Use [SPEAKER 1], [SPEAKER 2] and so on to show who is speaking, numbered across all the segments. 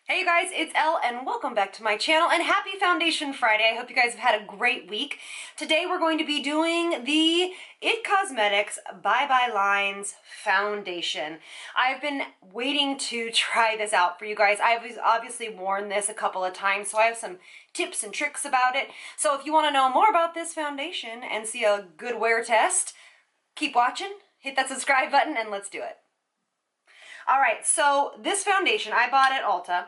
[SPEAKER 1] Hey you guys, it's Elle and welcome back to my channel and happy Foundation Friday. I hope you guys have had a great week. Today we're going to be doing the It Cosmetics Bye Bye Lines Foundation. I've been waiting to try this out for you guys. I've obviously worn this a couple of times, so I have some tips and tricks about it. So if you want to know more about this foundation and see a good wear test, keep watching, hit that subscribe button, and let's do it. All right, so this foundation I bought at Ulta,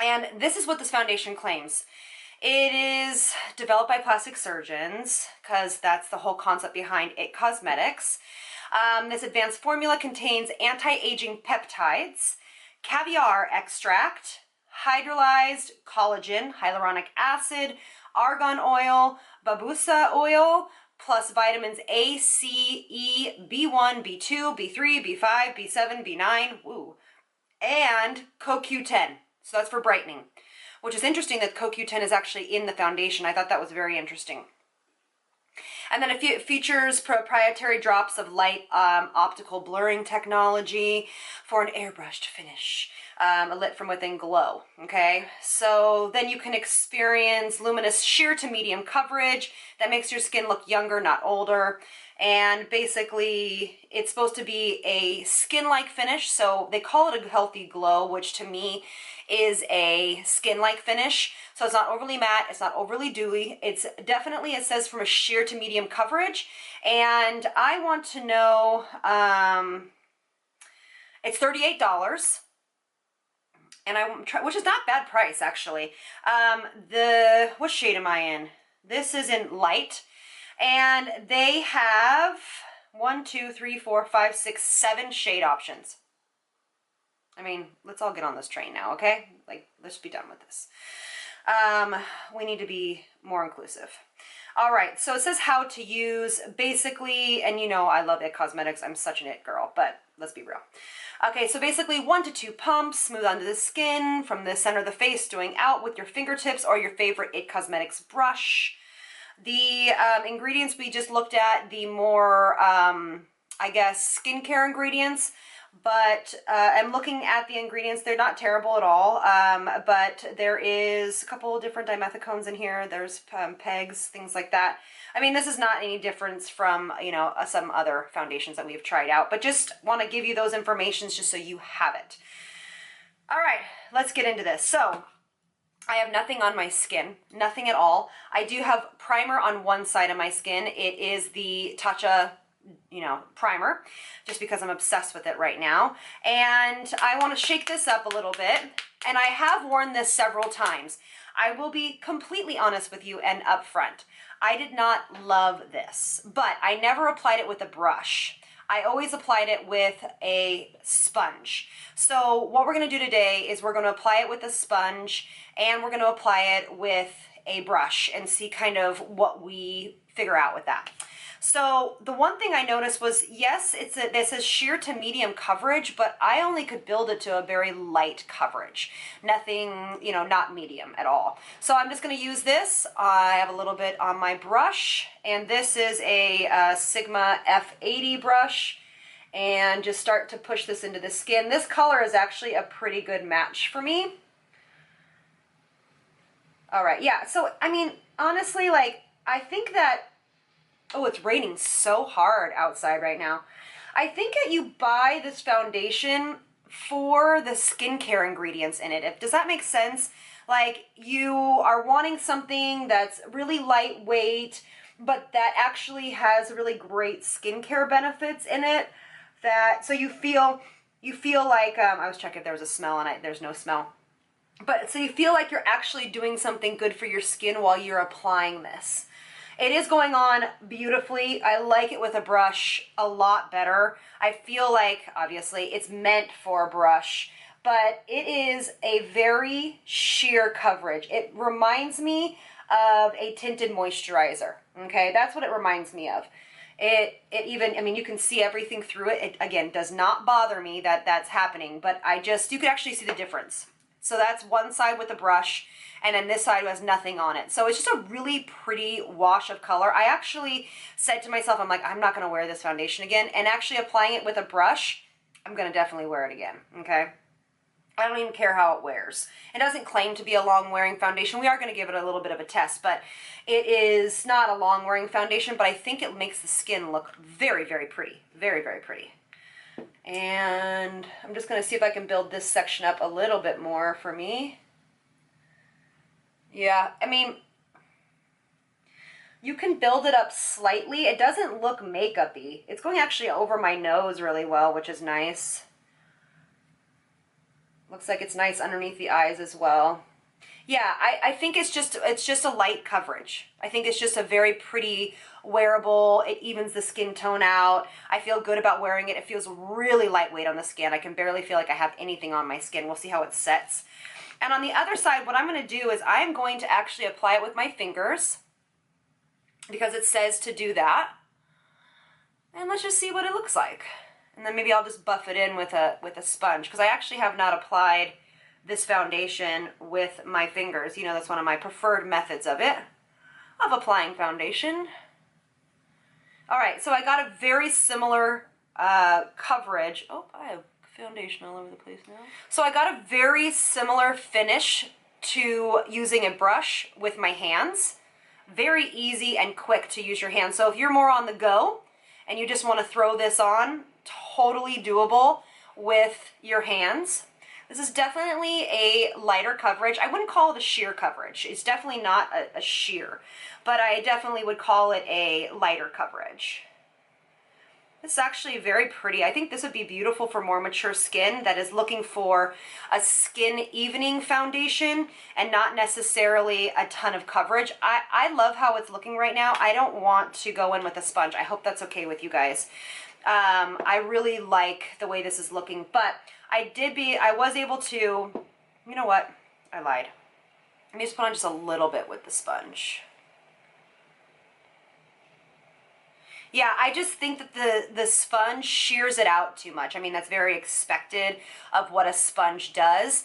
[SPEAKER 1] and this is what this foundation claims. It is developed by plastic surgeons, because that's the whole concept behind It Cosmetics. This advanced formula contains anti-aging peptides, caviar extract, hydrolyzed collagen, hyaluronic acid, argan oil, babusa oil, plus vitamins A, C, E, B1, B2, B3, B5, B7, B9, woo, and CoQ10. So that's for brightening, which is interesting that CoQ10 is actually in the foundation. I thought that was very interesting. And then it features proprietary drops of light optical blurring technology for an airbrushed finish, a lit from within glow, okay? So then you can experience luminous sheer to medium coverage that makes your skin look younger, not older. And basically, it's supposed to be a skin-like finish, so they call it a healthy glow, which to me is a skin-like finish. So it's not overly matte, it's not overly dewy. It's definitely, it says from a sheer to medium coverage. And I want to know, it's $38. And which is not bad price actually. What shade am I in? This is in light. And they have 1, 2, 3, 4, 5, 6, 7 shade options. I mean, let's all get on this train now, okay? Like, let's be done with this. We need to be more inclusive. All right, so it says how to use, basically, and you know I love It Cosmetics. I'm such an It girl, but let's be real. Okay, so basically 1 to 2 pumps, smooth onto the skin, from the center of the face, doing out with your fingertips or your favorite It Cosmetics brush. The ingredients we just looked at, the more, I guess, skincare ingredients, but I'm looking at the ingredients. They're not terrible at all, but there is a couple of different dimethicones in here. There's pegs, things like that. I mean, this is not any difference from, you know, some other foundations that we've tried out, but just want to give you those informations just so you have it. All right, let's get into this. So I have nothing on my skin, nothing at all. I do have primer on one side of my skin. It is the Tatcha, you know, primer, just because I'm obsessed with it right now. And I want to shake this up a little bit. And I have worn this several times. I will be completely honest with you and upfront. I did not love this, but I never applied it with a brush. I always applied it with a sponge. So what we're going to do today is we're going to apply it with a sponge and we're going to apply it with a brush and see kind of what we figure out with that. So the one thing I noticed was, yes, this is sheer to medium coverage, but I only could build it to a very light coverage. Nothing, you know, not medium at all. So I'm just going to use this. I have a little bit on my brush, and this is a Sigma F80 brush, and just start to push this into the skin. This color is actually a pretty good match for me. All right, yeah, so I mean, honestly, like, I think that, oh, it's raining so hard outside right now. I think that you buy this foundation for the skincare ingredients in it. Does that make sense? Like, you are wanting something that's really lightweight, but that actually has really great skincare benefits in it. So you feel like, I was checking if there was a smell, and there's no smell. But so you feel like you're actually doing something good for your skin while you're applying this. It is going on beautifully. I like it with a brush a lot better. I feel like, obviously, it's meant for a brush, but it is a very sheer coverage. It reminds me of a tinted moisturizer, okay? That's what it reminds me of. It even, I mean, you can see everything through it. It, again, does not bother me that that's happening, but you can actually see the difference. So that's one side with a brush, and then this side has nothing on it. So it's just a really pretty wash of color. I actually said to myself, I'm like, I'm not going to wear this foundation again. And actually applying it with a brush, I'm going to definitely wear it again, okay? I don't even care how it wears. It doesn't claim to be a long wearing foundation. We are going to give it a little bit of a test, but it is not a long wearing foundation, but I think it makes the skin look very, very pretty. Very, very pretty. And I'm just going to see if I can build this section up a little bit more for me. Yeah, I mean, you can build it up slightly. It doesn't look makeup-y. It's going actually over my nose really well, which is nice. Looks like it's nice underneath the eyes as well. Yeah, I think it's just a light coverage. I think it's just a very pretty wearable. It evens the skin tone out. I feel good about wearing it. It feels really lightweight on the skin. I can barely feel like I have anything on my skin. We'll see how it sets. And on the other side, what I'm going to do is I'm going to actually apply it with my fingers because it says to do that. And let's just see what it looks like. And then maybe I'll just buff it in with a sponge because I actually have not applied this foundation with my fingers. You know, that's one of my preferred methods of applying foundation. All right, so I got a very similar coverage. Oh, I have foundation all over the place now. So I got a very similar finish to using a brush with my hands. Very easy and quick to use your hands. So if you're more on the go and you just want to throw this on, totally doable with your hands. This is definitely a lighter coverage. I wouldn't call it a sheer coverage. It's definitely not a sheer, but I definitely would call it a lighter coverage. This is actually very pretty. I think this would be beautiful for more mature skin that is looking for a skin evening foundation and not necessarily a ton of coverage. I love how it's looking right now. I don't want to go in with a sponge. I hope that's okay with you guys. I really like the way this is looking, but I was able to, you know what? I lied. Let me just put on just a little bit with the sponge. Yeah, I just think that the sponge shears it out too much. I mean, that's very expected of what a sponge does,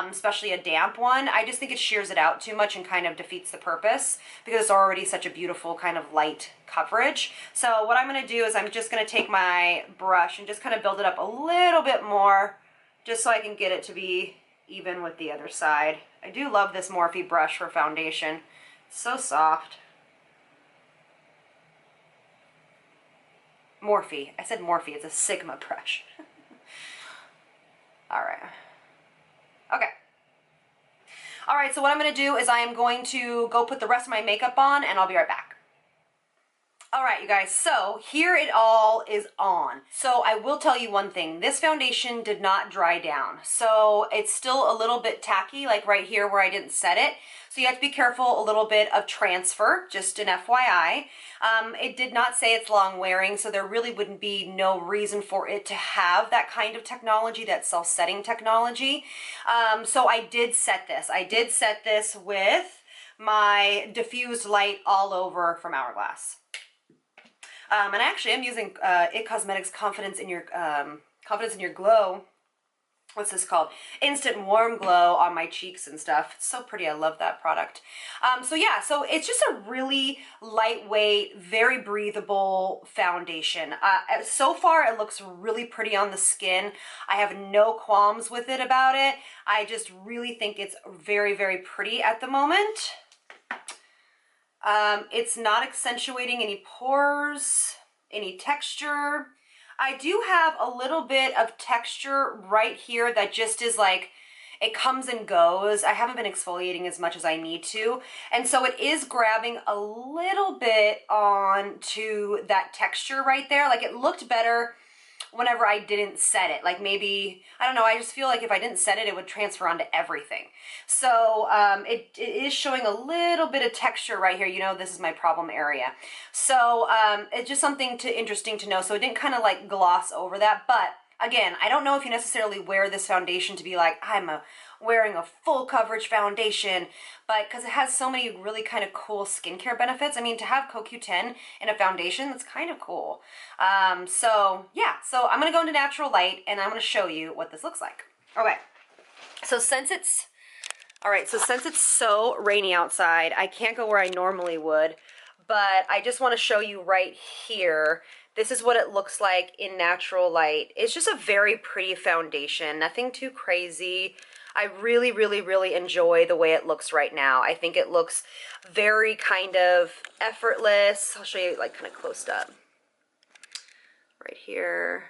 [SPEAKER 1] especially a damp one. I just think it shears it out too much and kind of defeats the purpose because it's already such a beautiful kind of light coverage. So what I'm going to do is I'm just going to take my brush and just kind of build it up a little bit more just so I can get it to be even with the other side. I do love this Morphe brush for foundation. It's so soft. Morphe. I said Morphe. It's a Sigma brush. All right. Okay. All right, so what I'm going to do is I am going to go put the rest of my makeup on, and I'll be right back. All right, you guys, so here it all is on. So I will tell you one thing. This foundation did not dry down. So it's still a little bit tacky, like right here where I didn't set it. So you have to be careful a little bit of transfer, just an FYI. It did not say it's long wearing, so there really wouldn't be no reason for it to have that kind of technology, that self-setting technology. So I did set this. I did set this with my diffused light all over from Hourglass. And actually, I'm using It Cosmetics Confidence in Your Glow. What's this called? Instant Warm Glow on my cheeks and stuff. It's so pretty. I love that product. So yeah, so it's just a really lightweight, very breathable foundation. So far, it looks really pretty on the skin. I have no qualms with it about it. I just really think it's very, very pretty at the moment. It's not accentuating any pores, any texture. I do have a little bit of texture right here that just is like, it comes and goes. I haven't been exfoliating as much as I need to. And so it is grabbing a little bit onto that texture right there. Like it looked better whenever I didn't set it. Like maybe, I don't know, I just feel like if I didn't set it, it would transfer onto everything. So it is showing a little bit of texture right here. You know, this is my problem area. So it's just something interesting to know. So it didn't kind of like gloss over that. But again, I don't know if you necessarily wear this foundation to be like, I'm wearing a full coverage foundation, but because it has so many really kind of cool skincare benefits. I mean, to have CoQ10 in a foundation, that's kind of cool. So yeah, so I'm going to go into natural light and I'm going to show you what this looks like. Okay, so since it's so rainy outside, I can't go where I normally would, but I just want to show you right here This is what it looks like in natural light. It's just a very pretty foundation, nothing too crazy. I really, really, really enjoy the way it looks right now. I think it looks very kind of effortless. I'll show you like kind of close up. Right here.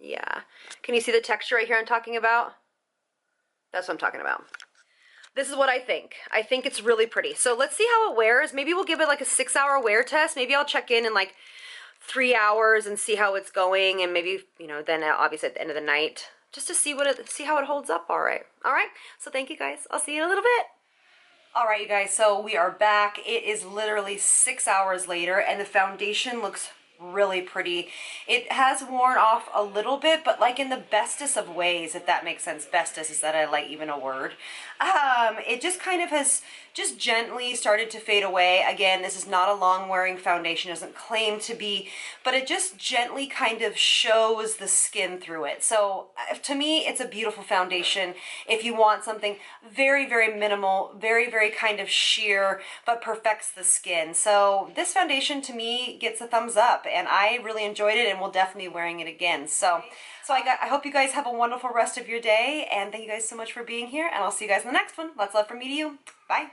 [SPEAKER 1] Yeah. Can you see the texture right here I'm talking about? That's what I'm talking about. This is what I think. I think it's really pretty. So let's see how it wears. Maybe we'll give it like a 6-hour wear test. Maybe I'll check in like 3 hours and see how it's going, and maybe, you know, then obviously at the end of the night, just to see how it holds up. All right. So thank you guys. I'll see you in a little bit. All right, you guys, so we are back. It is literally 6 hours later, and the foundation looks really pretty. It has worn off a little bit, but like in the bestest of ways, if that makes sense. Bestest, is that I like even a word? It just kind of has just gently started to fade away. Again, this is not a long wearing foundation, doesn't claim to be, but it just gently kind of shows the skin through it. So to me, it's a beautiful foundation if you want something very, very minimal, very, very kind of sheer, but perfects the skin. So this foundation to me gets a thumbs up, and I really enjoyed it, and will definitely be wearing it again. So I hope you guys have a wonderful rest of your day, and thank you guys so much for being here, and I'll see you guys in the next one. Lots of love from me to you. Bye.